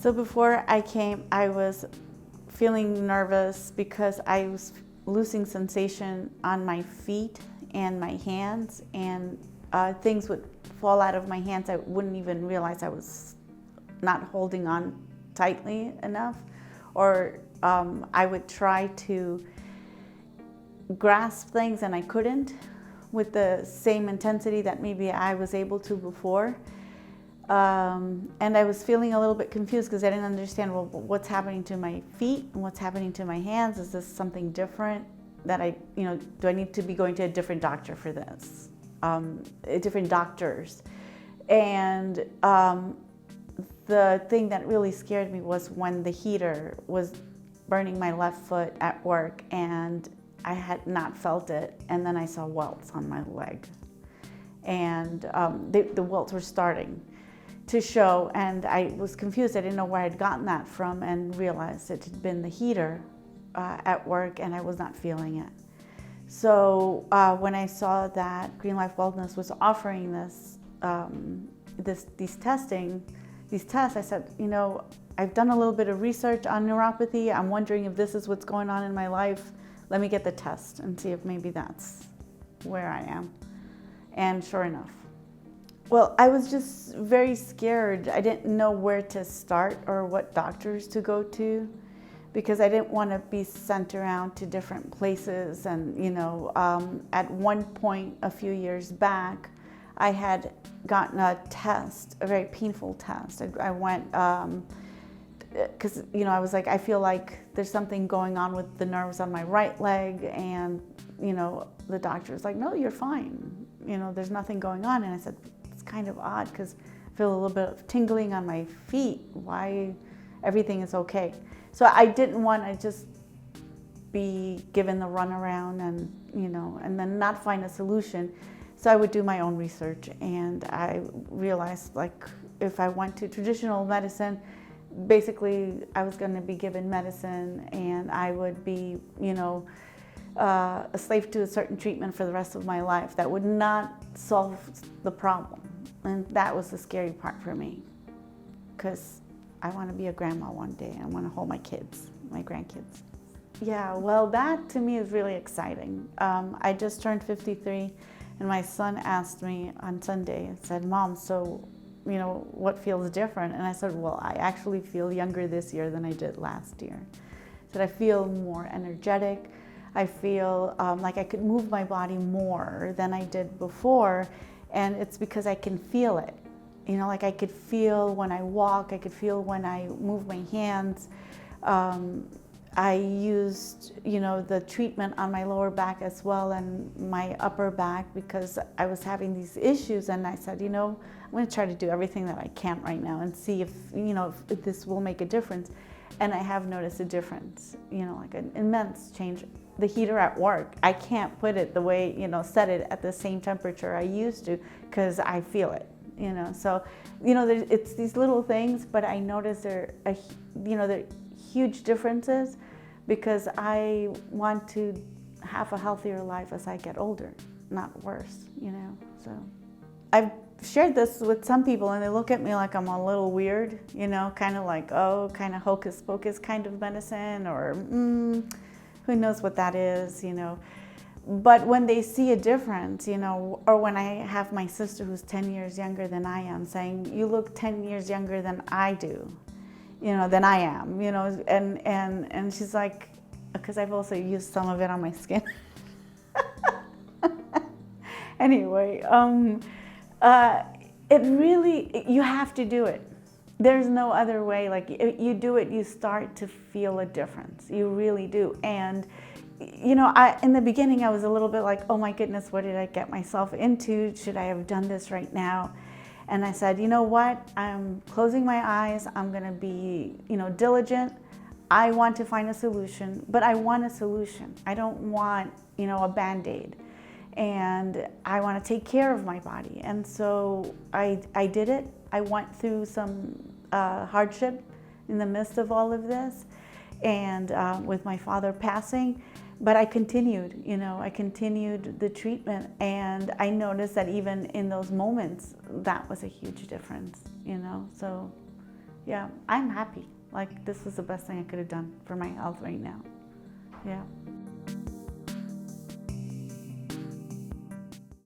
So before I came, I was feeling nervous because I was losing sensation on my feet and my hands, and things would fall out of my hands. I wouldn't even realize I was not holding on tightly enough, or I would try to grasp things and I couldn't with the same intensity that maybe I was able to before. And I was feeling a little bit confused because I didn't understand, well, what's happening to my feet and what's happening to my hands? Is this something different that do I need to be going to a different doctor for this? Different doctors. And the thing that really scared me was when the heater was burning my left foot at work and I had not felt it, and then I saw welts on my leg. And the welts were starting to show, and I was confused. I didn't know where I'd gotten that from, and realized it had been the heater at work, and I was not feeling it. So when I saw that GreenLife Wellness was offering these tests, I said, I've done a little bit of research on neuropathy. I'm wondering if this is what's going on in my life. Let me get the test and see if maybe that's where I am. And sure enough. Well, I was just very scared. I didn't know where to start or what doctors to go to, because I didn't want to be sent around to different places. And, at one point a few years back, I had gotten a test, a very painful test. I went, because, I was like, I feel like there's something going on with the nerves on my right leg. And, the doctor was like, no, you're fine. There's nothing going on. And I said, it's kind of odd because I feel a little bit of tingling on my feet. Why everything is okay. So I didn't want to just be given the runaround and, and then not find a solution. So I would do my own research, and I realized, like, if I went to traditional medicine, basically I was going to be given medicine and I would be, a slave to a certain treatment for the rest of my life that would not solve the problem. And that was the scary part for me, because I want to be a grandma one day. I want to hold my kids, my grandkids. Yeah, well, that to me is really exciting. I just turned 53, and my son asked me on Sunday, and said, Mom, so, what feels different? And I said, well, I actually feel younger this year than I did last year. I said, I feel more energetic. I feel like I could move my body more than I did before, and it's because I can feel it. Like I could feel when I walk, I could feel when I move my hands. I used, the treatment on my lower back as well and my upper back, because I was having these issues, and I said, I'm going to try to do everything that I can right now and see if this will make a difference. And I have noticed a difference, like an immense change. The heater at work, I can't put it the way, set it at the same temperature I used to, because I feel it, So, it's these little things, but I notice they're huge differences, because I want to have a healthier life as I get older, not worse, So I've shared this with some people, and they look at me like I'm a little weird, kind of like, oh, kind of hocus pocus kind of medicine, or who knows what that is, But when they see a difference, or when I have my sister who's 10 years younger than I am saying, you look 10 years younger than I do, than I am, and she's like, because I've also used some of it on my skin. Anyway, it really, you have to do it. There's no other way. Like, you do it, you start to feel a difference. You really do. And, in the beginning, I was a little bit like, oh my goodness, what did I get myself into? Should I have done this right now? And I said, you know what? I'm closing my eyes. I'm going to be, diligent. I want to find a solution, but I want a solution. I don't want, a Band-Aid. And I want to take care of my body. And so I did it. I went through some hardship in the midst of all of this, and with my father passing. But I continued, I continued the treatment, and I noticed that even in those moments, that was a huge difference, So Yeah, I'm happy. Like, this was the best thing I could have done for my health right now. Yeah.